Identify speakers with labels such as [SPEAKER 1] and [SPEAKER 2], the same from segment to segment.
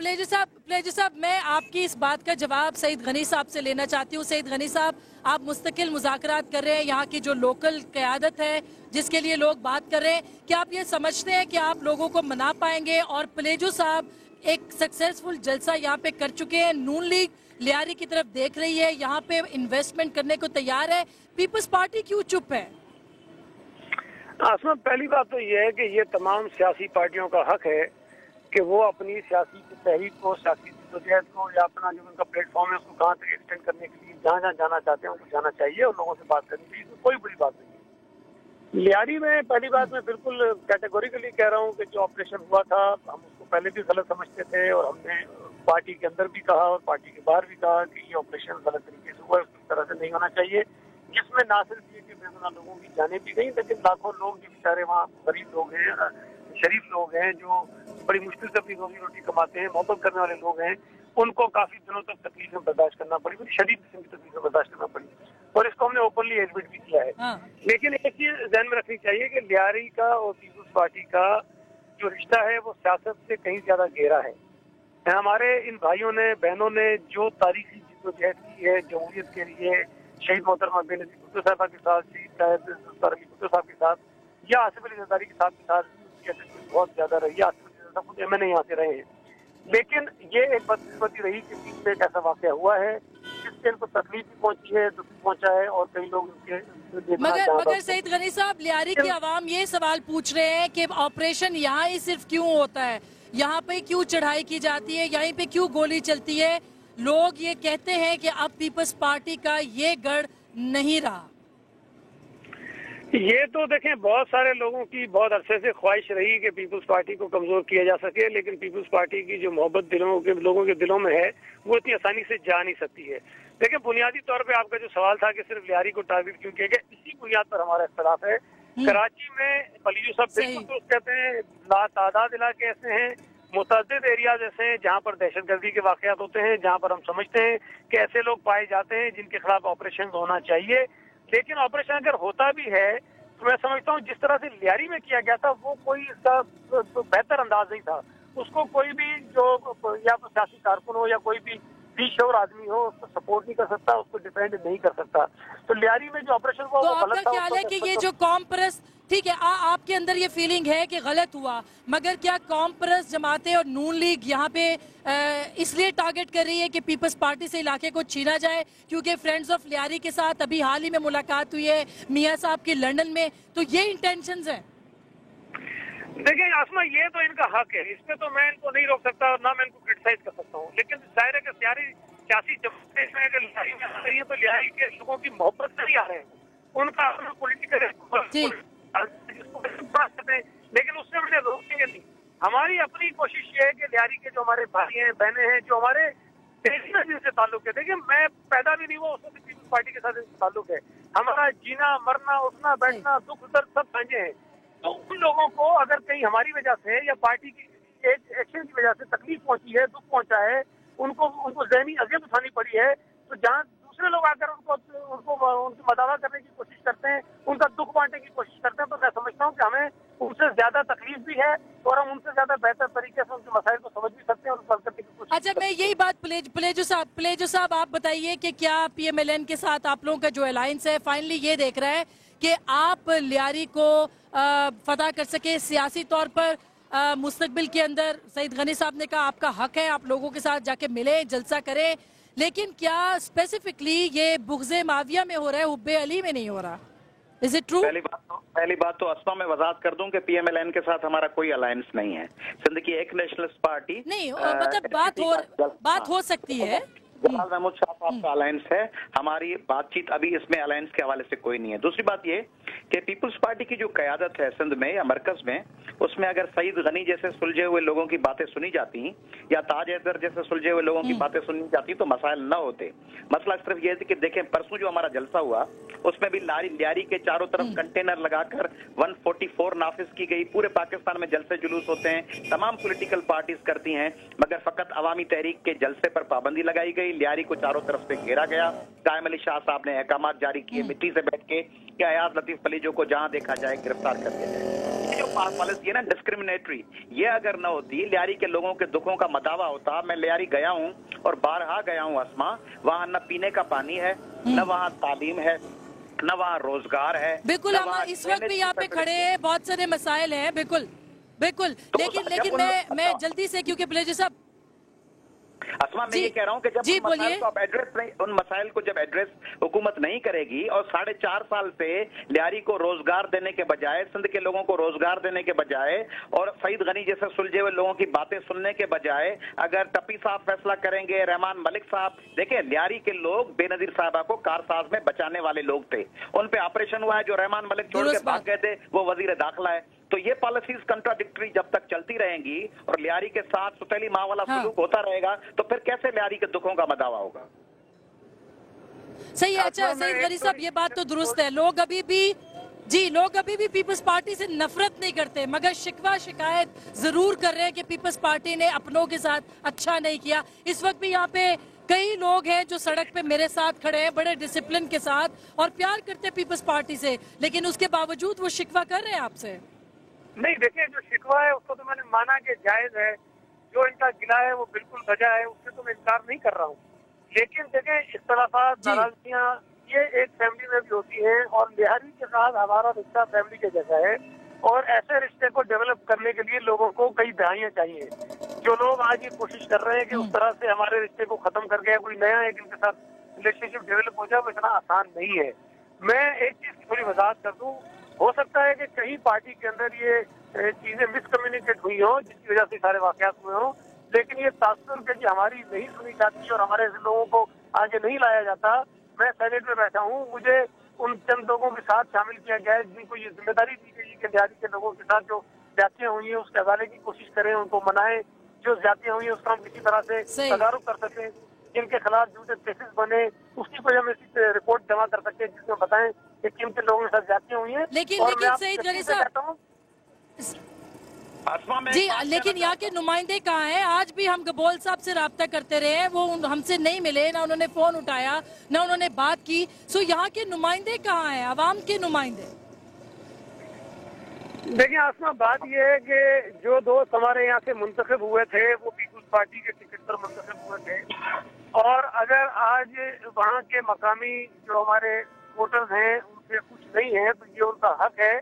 [SPEAKER 1] Pleasure साहब, मैं आपकी इस बात का जवाब सईद गनी साहब से लेना चाहती हूँ। सईद गनी साहब, आप मुस्तकिल मुज़ाकरात कर रहे हैं, यहाँ की जो लोकल क़यादत है जिसके लिए लोग बात कर रहे हैं, क्या आप ये समझते हैं कि आप लोगों को मना पाएंगे? और प्लेजो साहब एक सक्सेसफुल जलसा यहाँ पे कर चुके हैं, नून लीग लियारी की तरफ देख रही है, यहाँ पे इन्वेस्टमेंट करने को तैयार है, पीपल्स पार्टी क्यों चुप है?
[SPEAKER 2] आसमा, पहली बात तो ये है कि ये तमाम सियासी पार्टियों का हक है कि वो अपनी सियासी तहरीक को, सियासी जदोजहद को या अपना जो उनका प्लेटफॉर्म है उसको कहाँ तक एक्सटेंड करने के लिए जहाँ जहाँ जाना चाहते हैं उनको जाना चाहिए और लोगों से बात करनी चाहिए। इसमें कोई बुरी बात नहीं है। लियारी में पहली बात मैं बिल्कुल कैटेगोरिकली कह रहा हूँ कि जो ऑपरेशन हुआ था हम उसको पहले भी गलत समझते थे और हमने पार्टी के अंदर भी कहा और पार्टी के बाहर भी कहा कि ये ऑपरेशन गलत तरीके से हुआ, इस तरह से नहीं होना चाहिए, जिसमें ना सिर्फ ये कि बेगुनाह लोगों की जाने भी गई लेकिन लाखों लोग जो बेचारे वहाँ गरीब लोग हैं, शरीफ लोग हैं, जो बड़ी मुश्किल से अपनी रोजी रोटी कमाते हैं, मोहब्बत करने वाले लोग हैं, उनको काफी दिनों तक तकलीफें बर्दाश्त करना पड़ी, बड़ी शदीद किस्म की तकलीफें बर्दाश्त करना पड़ी और इसको हमने ओपनली एडमिट भी किया है। लेकिन एक चीज ध्यान में रखनी चाहिए कि लियारी का और पीपुल्स पार्टी का जो रिश्ता है वो सियासत से कहीं ज्यादा गहरा है। हमारे इन भाइयों ने, बहनों ने जो तारीखी जिद्दोजहद की है जमहूरियत के लिए, शहीद मोहतरमा बेनज़ीर भुट्टो साहबा के साथ, शहीद साहब भुट्टो साहब के साथ या आसिफ अली ज़रदारी के साथ बहुत ज्यादा रही है। आसिफ अली ज़रदारी खुद एमएनए यहाँ से रहे हैं, लेकिन ये एक बदकिस्मती रही कि बीच में एक ऐसा वाक़या हुआ है जिससे इनको तकलीफ भी पहुंची है, दुख भी पहुंचा है और कई लोग उनके
[SPEAKER 1] मगर सईद गनी साहब, लियारी की आवाम ये सवाल पूछ रहे हैं कि ऑपरेशन यहाँ ही सिर्फ क्यों होता है, यहाँ पे क्यों चढ़ाई की जाती है, यहीं पे क्यों गोली चलती है? लोग ये कहते हैं कि अब पीपल्स पार्टी का ये गढ़ नहीं रहा।
[SPEAKER 2] ये तो देखें, बहुत सारे लोगों की बहुत अरसे से ख्वाहिश रही कि पीपल्स पार्टी को कमजोर किया जा सके, लेकिन पीपल्स पार्टी की जो मोहब्बत लोगों के दिलों में है वो इतनी आसानी से जा नहीं सकती है। देखिए, बुनियादी तौर पे आपका जो सवाल था कि सिर्फ लियारी को टारगेट क्यों किया गया, इसी बुनियाद पर हमारा इख्तलाफ है। कराची में पलीजू साहब बिल्कुल तो कहते हैं लातादाद इलाके ऐसे हैं, मुतअद्दिद एरियाज ऐसे हैं जहाँ पर दहशतगर्दी के वाकयात होते हैं, जहाँ पर हम समझते हैं कि ऐसे लोग पाए जाते हैं जिनके खिलाफ ऑपरेशन होना चाहिए। लेकिन ऑपरेशन अगर होता भी है तो मैं समझता हूँ जिस तरह से लियारी में किया गया था वो कोई इसका बेहतर अंदाज नहीं था। उसको कोई भी जो या तो सियासी कारकुन हो या कोई भी बेशऊर आदमी हो उसको सपोर्ट नहीं कर सकता, उसको डिफेंड नहीं कर सकता। तो लियारी में जो ऑपरेशन हुआ वो गलत था।
[SPEAKER 1] आपका ख्याल है कि ये जो कौम परस्त, ठीक है, आपके अंदर ये फीलिंग है कि गलत हुआ, मगर क्या कौम परस्त जमातें और नून लीग यहाँ पे इसलिए टारगेट कर रही है कि पीपल्स पार्टी से इलाके को छीना जाए? क्योंकि फ्रेंड्स ऑफ लियारी के साथ अभी हाल ही में मुलाकात हुई है मियाँ साहब की लंदन में, तो ये इंटेंशंस हैं।
[SPEAKER 2] देखिए आसमा, ये तो इनका हक है, इसमें तो मैं इनको नहीं रोक सकता और ना मैं इनको क्रिटिसाइज कर सकता हूँ, लेकिन जाहिर है कि सियासी जमातें इसमें अगर लिहारी में आ रही है तो लिहारी के लोगों की मोहब्बत से नहीं आ रहे हैं, उनका पॉलिटिकल लेकिन उससे हमने रोकेंगे नहीं। हमारी अपनी कोशिश ये है कि लिहारी के जो हमारे भाई हैं, बहनें हैं, जो हमारे से ताल्लुक है, देखिए मैं पैदा भी नहीं हुआ उससे पीपल्स पार्टी के साथ ताल्लुक है, हमारा जीना, मरना, उठना, बैठना, दुख दर्द सब साझे हैं। तो उन लोगों को अगर कहीं हमारी वजह से या पार्टी की एक्शन की वजह से तकलीफ पहुंची है, दुख पहुंचा है, उनको ज़हनी अज़ियत उठानी पड़ी है, तो जहाँ दूसरे लोग आकर उनकी मदावा करने की कोशिश करते हैं, उनका दुख बांटने की कोशिश करते हैं, तो मैं समझता हूँ कि हमें उनसे ज्यादा तकलीफ भी है और हम उनसे ज्यादा बेहतर तरीके से उनके मसाइल को समझ भी सकते हैं और हल करने की कोशिश।
[SPEAKER 1] अच्छा, मैं यही बात प्लेजो साहब आप बताइए कि क्या PMLN के साथ आप लोगों का जो अलायंस है फाइनली ये देख रहा है कि आप लियारी को फतह कर सके सियासी तौर पर मुस्तकबिल के अंदर? सईद गनी साहब ने कहा आपका हक है, आप लोगों के साथ जाके मिले, जलसा करें, लेकिन क्या स्पेसिफिकली ये बुग़्ज़े माविया में हो रहा है, हुब्बे अली में नहीं हो रहा? Is it true?
[SPEAKER 3] पहली बात तो अस्मा में वजाहत कर दूं कि PMLN के साथ हमारा कोई अलायंस नहीं है। सिंध की एक नेशनलिस्ट पार्टी
[SPEAKER 1] नहीं, मतलब बात हो सकती है।
[SPEAKER 3] जलाल महमूद शाह साहब का अलायंस है, हमारी बातचीत अभी इसमें अलायंस के हवाले से कोई नहीं है। दूसरी बात ये कि पीपल्स पार्टी की जो क़यादत है सिंध में या मरकज में, उसमें अगर सईद गनी जैसे सुलझे हुए लोगों की बातें सुनी जाती या ताज हैदर जैसे सुलझे हुए लोगों की बातें सुनी जाती तो मसाइल न होते। मसला सिर्फ ये है कि देखें, परसों जो हमारा जलसा हुआ उसमें भी लियारी के चारों तरफ कंटेनर लगाकर 144 नाफिज की गई। पूरे पाकिस्तान में जलसे जुलूस होते हैं, तमाम पॉलिटिकल पार्टीज करती हैं, मगर फकत अवामी तहरीक के जलसे पर पाबंदी लगाई गई। लियारी को चारों तरफ से घेरा गया। कायम अली शाह साहब ने अहकामात जारी किए मिट्टी से बैठ के कि अयाज लतीफ पलीजो को जहां देखा जाए गिरफ्तार कर दिया जाए। पॉलिसी है ना डिस्क्रिमिनेटरी, ये अगर न होती, लियारी के लोगों के दुखों का मदावा होता। मैं लियारी गया हूँ और बारहा गया हूँ अस्मा, वहाँ न पीने का पानी है, न वहाँ तालीम है, न वहाँ रोजगार है।
[SPEAKER 1] बिल्कुल, हम इस वक्त भी यहाँ पे खड़े हैं, बहुत सारे मसाइल हैं, बिल्कुल बिल्कुल।
[SPEAKER 3] तो
[SPEAKER 1] लेकिन मैं जल्दी से, क्योंकि प्लेजर साहब
[SPEAKER 3] अस्मा, मैं ये कह रहा हूँ कि जब उन मसाइल को आप एड्रेस नहीं, उन मसाइल को जब एड्रेस हुकूमत नहीं करेगी और 4.5 साल से लियारी को रोजगार देने के बजाय, सिंध के लोगों को रोजगार देने के बजाय और सईद गनी जैसे सुलझे हुए लोगों की बातें सुनने के बजाय अगर टप्पी साहब फैसला करेंगे, रहमान मलिक साहब, देखिए लियारी के लोग बेनजीर साहबा को कारसाज में बचाने वाले लोग थे, उन पे ऑपरेशन हुआ है, जो रहमान मलिक छोड़ के भाग गए थे वो वजीर दाखिला है। तो ये पॉलिसीज कंट्राडिक्टरी जब तक चलती रहेंगी और लियारी के साथ सुतैली माँ वाला सलूक होता रहेगा, तो फिर कैसे लियारी के दुखों का मदावा होगा?
[SPEAKER 1] सही है। अच्छा सईद गनी साहब, ये बात तो दुरुस्त है, लोग अभी भी पीपल्स पार्टी से नफरत नहीं करते, मगर शिकवा शिकायत जरूर कर रहे हैं कि पीपल्स पार्टी ने अपनों के साथ अच्छा नहीं किया। इस वक्त भी यहाँ पे कई लोग हैं जो सड़क पे मेरे साथ खड़े हैं, बड़े डिसिप्लिन के साथ और प्यार करते हैं पीपल्स पार्टी से, लेकिन उसके बावजूद वो शिकवा कर रहे हैं आपसे।
[SPEAKER 2] नहीं, देखिए, जो शिकवा है उसको तो मैंने माना कि जायज है, जो इनका गिला है वो बिल्कुल वजह है, उससे तो मैं इनकार नहीं कर रहा हूँ। लेकिन देखें, इख्तलाफात, नाराजगियाँ ये एक फैमिली में भी होती हैं और लियारी के साथ हमारा रिश्ता फैमिली के जैसा है और ऐसे रिश्ते को डेवलप करने के लिए लोगों को कई दहाइयाँ चाहिए। जो लोग आज ये कोशिश कर रहे हैं कि उस तरह से हमारे रिश्ते को खत्म करके कोई नया एक इनके साथ रिलेशनशिप डेवलप हो जाए, वो इतना आसान नहीं है। मैं एक चीज की थोड़ी वजाहत कर दूं, हो सकता है कि कहीं पार्टी के अंदर ये चीजें मिसकम्युनिकेट हुई हो जिसकी वजह से सारे वाकयात हुए हों, लेकिन ये तासुर कि हमारी नहीं सुनी जाती और हमारे लोगों को आगे नहीं लाया जाता। मैं सेनेट में बैठा हूँ, मुझे उन चंद लोगों के साथ शामिल किया गया है जिनको ये जिम्मेदारी दी गई कि लियारी के लोगों के साथ जो ज्यादतियां हुई है उसके हवाले की कोशिश करें, उनको मनाएं, जो ज्यादतियां हुई है उसका हम किसी तरह से तदारुक कर सकें, जिनके खिलाफ झूठे केसेस बने उसकी कोई हम रिपोर्ट जमा कर सकते हैं जिसमें बताएं कि किन किन लोगों के साथ ज्यादतियां हुई हैं।
[SPEAKER 1] लेकिन सईद गनी साहब जी, लेकिन यहाँ के नुमाइंदे कहाँ हैं? आज भी हम गबोल साहब से राब्ता करते रहे हैं, वो हमसे नहीं मिले, ना उन्होंने फोन उठाया, ना उन्होंने बात की। सो यहाँ के नुमाइंदे कहाँ हैं, आवाम के नुमाइंदे?
[SPEAKER 2] देखिए आसमा, बात यह है कि जो दोस्त हमारे यहाँ से मुंतखब हुए थे वो पीपुल्स पार्टी के टिकट पर मुंतखब हुए थे और अगर आज वहाँ के मकामी जो हमारे वोटर्स हैं उनसे कुछ नहीं है तो ये उनका हक है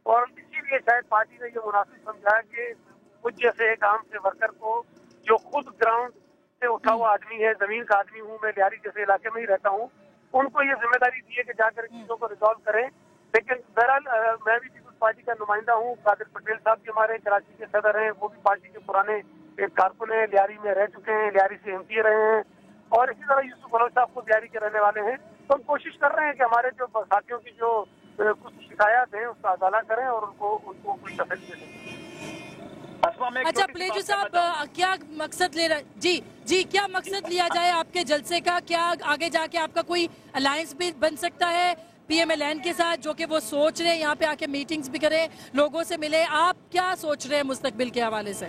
[SPEAKER 2] और इसीलिए शायद पार्टी ने ये मुनासिब समझा कि मुझ जैसे एक आम से वर्कर को जो खुद ग्राउंड से उठा हुआ आदमी है, जमीन का आदमी हूँ, मैं लियारी जैसे इलाके में ही रहता हूँ, उनको ये जिम्मेदारी दी है कि जाकर चीजों को रिजॉल्व करें। लेकिन बहरहाल मैं भी पीपुल्स पार्टी का नुमाइंदा हूँ, कादिर पटेल साहब भी हमारे कराची के सदर हैं, वो भी पार्टी के पुराने एक कारकुन है, लियारी में रह चुके हैं, लियारी से एमपी रहे हैं और इसी तरह यूसुफ बलोच साहब को लियारी के रहने वाले हैं। तो हम कोशिश कर रहे हैं कि हमारे जो साथियों की जो कुछ शिकायत है उसका अदाला करें और उनको कोई तसल्ली दे सकें।
[SPEAKER 1] अच्छा प्लेजू साहब, क्या मकसद ले रहा जी क्या मकसद लिया जाए आपके जलसे का? क्या आगे जाके आपका कोई अलायंस भी बन सकता है PMLN के साथ, जो कि वो सोच रहे हैं यहाँ पे आके मीटिंग्स भी करें, लोगों से मिले? आप क्या सोच रहे हैं मुस्तकबिल के हवाले से?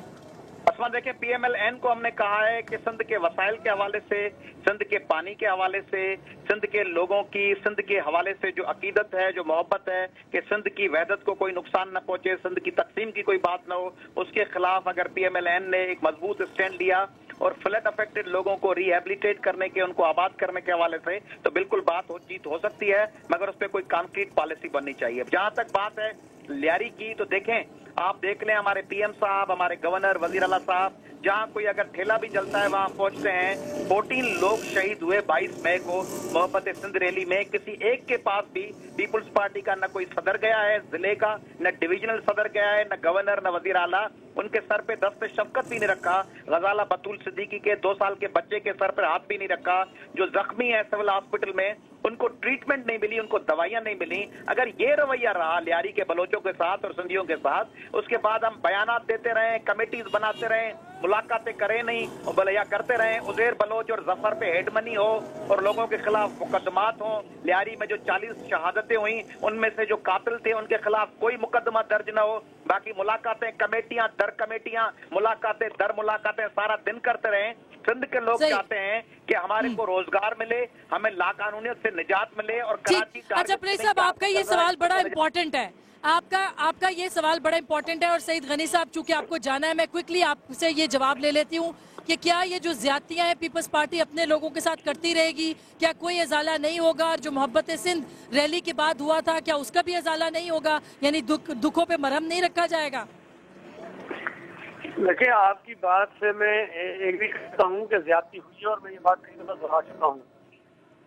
[SPEAKER 3] अस्मा देखिए, PMLN को हमने कहा है कि सिंध के वसाइल के हवाले से, सिंध के पानी के हवाले से, सिंध के लोगों की, सिंध के हवाले से जो अकीदत है, जो मोहब्बत है कि सिंध की वहदत को कोई नुकसान न पहुंचे, सिंध की तकसीम की कोई बात न हो, उसके खिलाफ अगर PMLN ने एक मजबूत स्टैंड लिया और फ्लड अफेक्टेड लोगों को रिहेबिलिटेट करने के, उनको आबाद करने के हवाले से, तो बिल्कुल जीत हो सकती है, मगर उस पर कोई कॉन्क्रीट पॉलिसी बननी चाहिए। जहां तक बात है लियारी की, तो देखें, आप देख लें हमारे PM साहब, हमारे गवर्नर, वजीर आला साहब, जहां कोई अगर ठेला भी जलता है वहां पहुंचते हैं। 14 लोग शहीद हुए 22 मई को मोहब्बत सिंध रैली में, किसी एक के पास भी पीपुल्स पार्टी का न कोई सदर गया है जिले का, न डिविजनल सदर गया है, न गवर्नर, न वजीर आला, उनके सर पे दस्त शफकत भी नहीं रखा। गजाला बतूल सिद्दीकी के 2 साल के बच्चे के सर पर हाथ भी नहीं रखा। जो जख्मी है सिविल हॉस्पिटल में, उनको ट्रीटमेंट नहीं मिली, उनको दवाइयां नहीं मिली। अगर ये रवैया रहा लियारी के बलोचों के साथ और सिंधियों के साथ, उसके बाद हम बयानात देते रहे, कमेटीज बनाते रहे, मुलाकातें करें नहीं और भलैया करते रहे, उजैर बलोच और जफर पे हेडमनी हो और लोगों के खिलाफ मुकदमात हो। लियारी में जो 40 शहादतें हुई उनमें से जो कातिल थे उनके खिलाफ कोई मुकदमा दर्ज न हो। बाकी मुलाकातें, कमेटियां दर कमेटियां, मुलाकातें दर मुलाकातें सारा दिन करते रहे। सिंध के लोग चाहते हैं कि हमारे को रोजगार मिले, हमें लाकानूनियत से निजात मिले और कराची।
[SPEAKER 1] अच्छा प्लीज साहब, आपका ये सवाल बड़ा इम्पोर्टेंट है, आपका आपका ये सवाल बड़ा इंपॉर्टेंट है और सईद गनी साहब चूंकि आपको जाना है, मैं क्विकली आपसे ये जवाब ले लेती हूँ कि क्या ये जो ज्यादतियां हैं पीपल्स पार्टी अपने लोगों के साथ करती रहेगी? क्या कोई अजाला नहीं होगा? और जो मोहब्बत सिंध रैली के बाद हुआ था, क्या उसका भी अजाला नहीं होगा? यानी दुखों पे मरहम नहीं रखा जाएगा?
[SPEAKER 2] देखिए, आपकी बात से मैं एग्री करता हूँ कि ज्यादती हुई है और मैं ये बात कई दफा दोहरा चुका हूँ,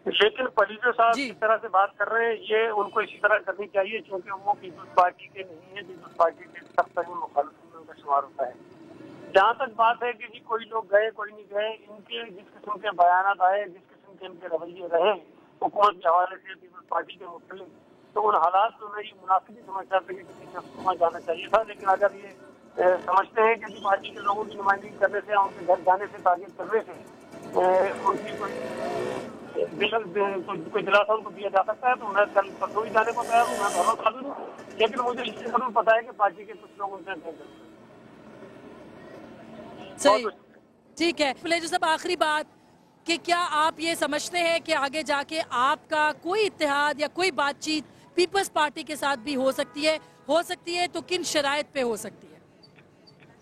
[SPEAKER 2] लेकिन पलीजो साहब जिस तरह से बात कर रहे हैं ये उनको इसी तरह करनी चाहिए, क्योंकि वो पीपल्स पार्टी के नहीं है। पीपल्स पार्टी के सख्त मुखालिफ में उनका शुमार होता है। जहाँ तक बात है कि जी कोई लोग गए कोई नहीं गए, इनके जिस किस्म के बयान आए, जिस किस्म के इनके रवैये रहे हुकूमत के हवाले से पीपल्स पार्टी के मुख्तलिफ, तो उन हालात को मैं ये मुनासिब नहीं समझता था कि किसी ने वहाँ जाना चाहिए था। लेकिन अगर ये समझते हैं कि पार्टी के लोगों की नुमाइंदगी करने से, उनके घर जाने से, तारीफ करने से उनकी कोई दिलासा उनको दिया जा सकता है, तो मैं कल परसों ही जाने को तैयार हूँ, मैं दोनों खा दूँ। लेकिन मुझे इससे जरूर पता है कि पार्टी के कुछ लोग उनसे
[SPEAKER 1] सही, ठीक है। पलीजो साहब, आखिरी बात कि क्या आप ये समझते हैं कि आगे जाके आपका कोई इत्तेहाद या कोई बातचीत पीपल्स पार्टी के साथ भी हो सकती है? हो सकती है तो किन शराइत पे हो सकती है?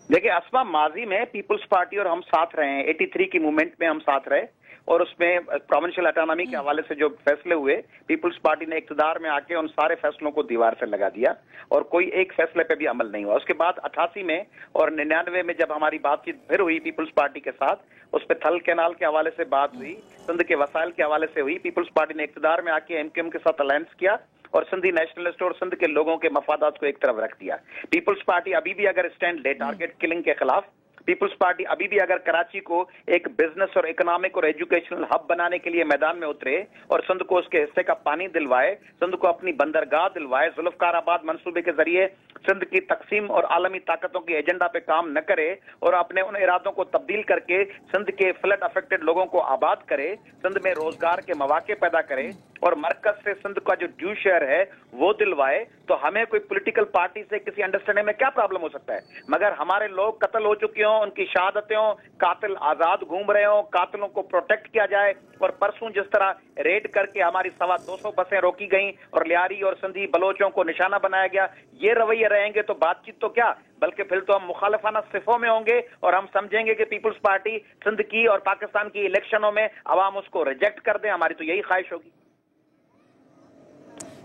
[SPEAKER 3] देखिए अस्मा, माजी में पीपल्स पार्टी और हम साथ रहे हैं, 83 की मूवमेंट में हम साथ रहे और उसमें प्रोविंशियल ऑटोनॉमी के हवाले से जो फैसले हुए, पीपल्स पार्टी ने इक्तदार में आके उन सारे फैसलों को दीवार से लगा दिया और कोई एक फैसले पे भी अमल नहीं हुआ। उसके बाद 88 में और 99 में जब हमारी बातचीत फिर हुई पीपल्स पार्टी के साथ, उस पर थल कैनाल के हवाले से बात हुई, सिंध के वसाइल के हवाले से हुई। पीपल्स पार्टी ने इक्तदार में आके एमक्यूएम के साथ अलायंस किया और सिंधी नेशनलिस्ट और सिंध के लोगों के मफादात को एक तरफ रख दिया। पीपल्स पार्टी अभी भी अगर स्टैंड ले टारगेट किलिंग के खिलाफ, पीपल्स पार्टी अभी भी अगर कराची को एक बिजनेस और इकोनॉमिक और एजुकेशनल हब बनाने के लिए मैदान में उतरे और सिंध को उसके हिस्से का पानी दिलवाए, सिंध को अपनी बंदरगाह दिलवाए, जुल्फकार आबाद मंसूबे के जरिए सिंध की तकसीम और आलमी ताकतों के एजेंडा पे काम न करे और अपने उन इरादों को तब्दील करके सिंध के फ्लड अफेक्टेड लोगों को आबाद करे, सिंध में रोजगार के मौके पैदा करे और मरकज से सिंध का जो ड्यू शेयर है वो दिलवाए, तो हमें कोई पॉलिटिकल पार्टी से किसी अंडरस्टैंडिंग में क्या प्रॉब्लम हो सकता है? मगर हमारे लोग कत्ल हो चुके हों, उनकी शहादतें हों, कातिल आजाद घूम रहे हों, कातिलों को प्रोटेक्ट किया जाए और परसों जिस तरह रेड करके हमारी 250 बसें रोकी गई और लियारी और सिंधी बलोचों को निशाना बनाया गया, ये रवैये रहेंगे तो बातचीत तो क्या, बल्कि फिर तो हम मुखालिफाना सिफों में होंगे और हम समझेंगे कि पीपल्स पार्टी सिंध की और पाकिस्तान की इलेक्शनों में अवाम उसको रिजेक्ट कर दें। हमारी तो यही ख्वाहिश होगी।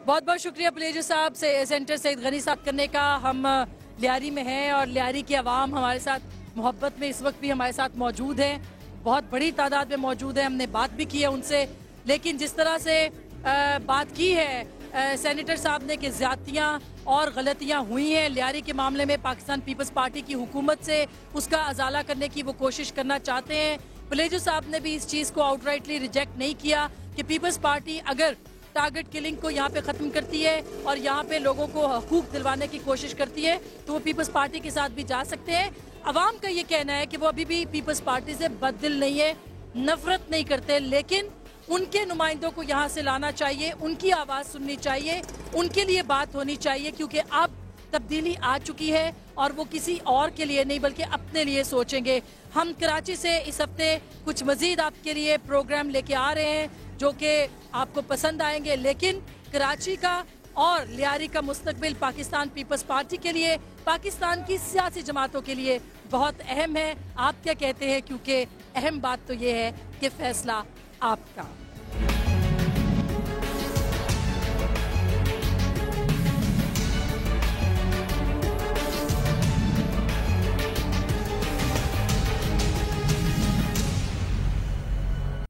[SPEAKER 1] बहुत बहुत शुक्रिया पलीजो साहब से सेंटर सईद गनी साहब करने का। हम लियारी में हैं और लियारी की आवाम हमारे साथ मोहब्बत में इस वक्त भी हमारे साथ मौजूद है, बहुत बड़ी तादाद में मौजूद है। हमने बात भी की है उनसे, लेकिन जिस तरह से बात की है सेनेटर साहब ने कि ज्यादतियाँ और गलतियाँ हुई हैं लियारी के मामले में, पाकिस्तान पीपल्स पार्टी की हुकूमत से उसका अजाला करने की वो कोशिश करना चाहते हैं। पलीजो साहब ने भी इस चीज़ को आउटराइटली रिजेक्ट नहीं किया कि पीपल्स पार्टी अगर टारगेट किलिंग को यहाँ पे खत्म करती है और यहाँ पे लोगों को हकूक दिलवाने की कोशिश करती है तो वो पीपल्स पार्टी के साथ भी जा सकते हैं। अवाम का ये कहना है कि वो अभी भी पीपल्स पार्टी से बददिल नहीं है, नफरत नहीं करते, लेकिन उनके नुमाइंदों को यहाँ से लाना चाहिए, उनकी आवाज़ सुननी चाहिए, उनके लिए बात होनी चाहिए, क्योंकि अब तब्दीली आ चुकी है और वो किसी और के लिए नहीं बल्कि अपने लिए सोचेंगे। हम कराची से इस हफ्ते कुछ मजीद आपके लिए प्रोग्राम लेके आ रहे हैं जो कि आपको पसंद आएंगे, लेकिन कराची का और लियारी का मुस्तकबिल पाकिस्तान पीपल्स पार्टी के लिए, पाकिस्तान की सियासी जमातों के लिए बहुत अहम है। आप क्या कहते हैं? क्योंकि अहम बात तो ये है कि फैसला आपका।